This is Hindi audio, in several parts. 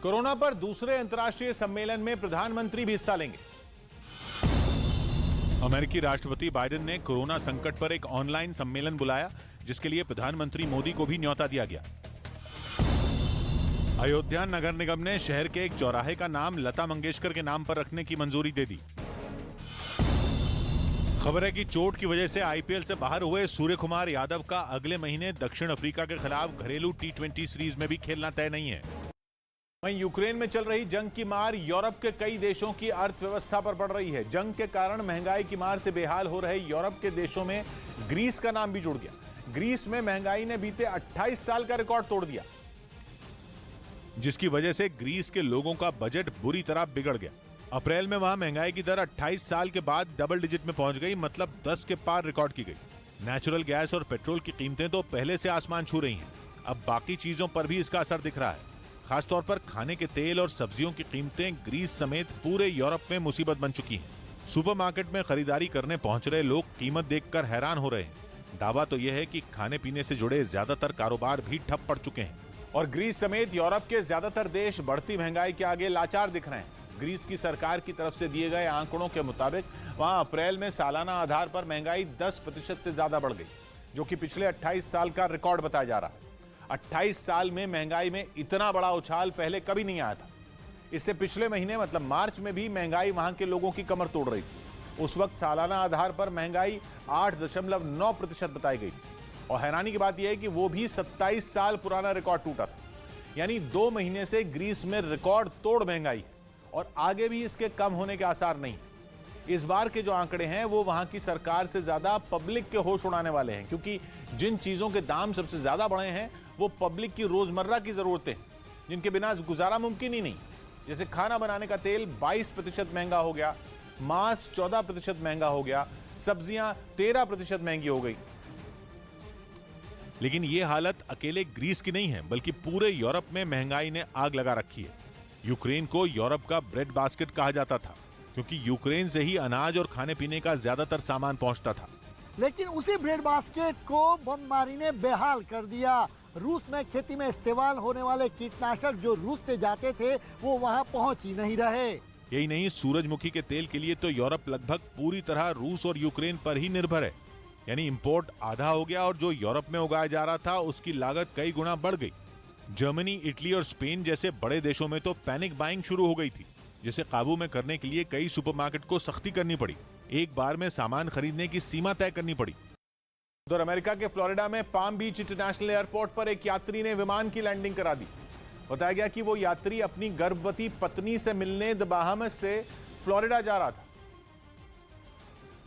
कोरोना पर दूसरे अंतर्राष्ट्रीय सम्मेलन में प्रधानमंत्री भी हिस्सा लेंगे। अमेरिकी राष्ट्रपति बाइडेन ने कोरोना संकट पर एक ऑनलाइन सम्मेलन बुलाया, जिसके लिए प्रधानमंत्री मोदी को भी न्योता दिया गया। अयोध्या नगर निगम ने शहर के एक चौराहे का नाम लता मंगेशकर के नाम पर रखने की मंजूरी दे दी। खबर है कि चोट की वजह से आईपीएल से बाहर हुए सूर्य कुमार यादव का अगले महीने दक्षिण अफ्रीका के खिलाफ घरेलू टी20 सीरीज में भी खेलना तय नहीं है। वहीं यूक्रेन में चल रही जंग की मार यूरोप के कई देशों की अर्थव्यवस्था पर पड़ रही है। जंग के कारण महंगाई की मार से बेहाल हो रहे यूरोप के देशों में ग्रीस का नाम भी जुड़ गया। ग्रीस में महंगाई ने बीते 28 साल का रिकॉर्ड तोड़ दिया, जिसकी वजह से ग्रीस के लोगों का बजट बुरी तरह बिगड़ गया। अप्रैल में वहां महंगाई की दर 28 साल के बाद डबल डिजिट में पहुंच गई, मतलब 10 के पार रिकॉर्ड की गई। नेचुरल गैस और पेट्रोल की कीमतें तो पहले से आसमान छू रही हैं। अब बाकी चीजों पर भी इसका असर दिख रहा है। खासतौर पर खाने के तेल और सब्जियों की कीमतें ग्रीस समेत पूरे यूरोप में मुसीबत बन चुकी हैं। सुपरमार्केट में खरीदारी करने पहुंच रहे लोग कीमत देखकर हैरान हो रहे हैं। दावा तो यह है कि खाने पीने से जुड़े ज्यादातर कारोबार भी ठप पड़ चुके हैं और ग्रीस समेत यूरोप के ज्यादातर देश बढ़ती महंगाई के आगे लाचार दिख रहे हैं। ग्रीस की सरकार की तरफ से दिए गए आंकड़ों के मुताबिक वहां अप्रैल में सालाना आधार पर महंगाई 10% से ज्यादा बढ़ गई, जो कि पिछले 28 साल का रिकॉर्ड बताया जा रहा है। 28 साल में महंगाई में इतना बड़ा उछाल पहले कभी नहीं आया था। इससे पिछले महीने मतलब मार्च में भी महंगाई वहां के लोगों की कमर तोड़ रही थी। उस वक्त सालाना आधार पर महंगाई 8.9% बताई गई थी और हैरानी की बात यह है कि वो भी 27 साल पुराना रिकॉर्ड टूटा था। यानी 2 महीने से ग्रीस में रिकॉर्ड तोड़ महंगाई है और आगे भी इसके कम होने के आसार नहीं। इस बार के जो आंकड़े हैं वो वहां की सरकार से ज्यादा पब्लिक के होश उड़ाने वाले हैं, क्योंकि जिन चीजों के दाम सबसे ज्यादा बढ़े हैं वो पब्लिक की रोजमर्रा की जरूरतें, जिनके बिना गुजारा मुमकिन ही नहीं। जैसे खाना बनाने का तेल 22% महंगा हो गया, मांस 14% महंगा हो गया, सब्जियां 13% महंगी हो गई। लेकिन यह हालत अकेले ग्रीस की नहीं है, बल्कि पूरे यूरोप में महंगाई ने आग लगा रखी है। यूक्रेन को यूरोप का ब्रेड बास्केट कहा जाता था, क्योंकि यूक्रेन से ही अनाज और खाने पीने का ज्यादातर सामान पहुंचता था। लेकिन उसी ब्रेड बास्केट को बमबारी ने बेहाल कर दिया। रूस में खेती में इस्तेमाल होने वाले कीटनाशक जो रूस से जाते थे वो वहां पहुंच ही नहीं रहे। यही नहीं, सूरजमुखी के तेल के लिए तो यूरोप लगभग पूरी तरह रूस और यूक्रेन पर ही निर्भर है। यानी इंपोर्ट आधा हो गया और जो यूरोप में उगाया जा रहा था उसकी लागत कई गुना बढ़ गई। जर्मनी, इटली और स्पेन जैसे बड़े देशों में तो पैनिक बाइंग शुरू हो गई थी, जिसे काबू में करने के लिए कई सुपरमार्केट को सख्ती करनी पड़ी। एक बार में सामान खरीदने की सीमा तय करनी पड़ी। उधर अमेरिका के फ्लोरिडा में पाम बीच इंटरनेशनल एयरपोर्ट पर एक यात्री ने विमान की लैंडिंग करा दी। बताया गया कि वो यात्री अपनी गर्भवती पत्नी से मिलने द बाहामास से फ्लोरिडा जा रहा था।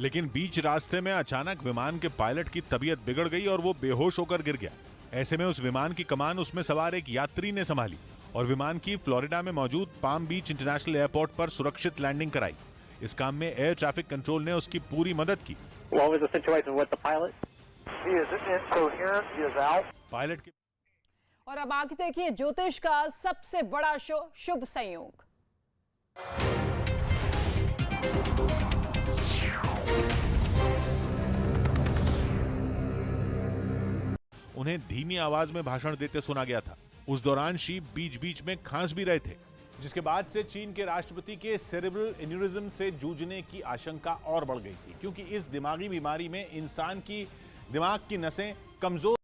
लेकिन बीच रास्ते में अचानक विमान के पायलट की तबीयत बिगड़ गई और वो बेहोश होकर गिर गया। ऐसे में उस विमान की कमान उसमें सवार एक यात्री ने संभाली और विमान की फ्लोरिडा में मौजूद पाम बीच इंटरनेशनल एयरपोर्ट पर सुरक्षित लैंडिंग कराई। इस काम में एयर ट्रैफिक कंट्रोल ने उसकी पूरी मदद की। पायलट की और अब आगे देखिए ज्योतिष का सबसे बड़ा शो शुभ संयोग। उन्हें धीमी आवाज में भाषण देते सुना गया था। उस दौरान शी बीच बीच में खांस भी रहे थे, जिसके बाद से चीन के राष्ट्रपति के सेरेब्रल एन्यूरिज्म से जूझने की आशंका और बढ़ गई थी, क्योंकि इस दिमागी बीमारी में इंसान की दिमाग की नसें कमजोर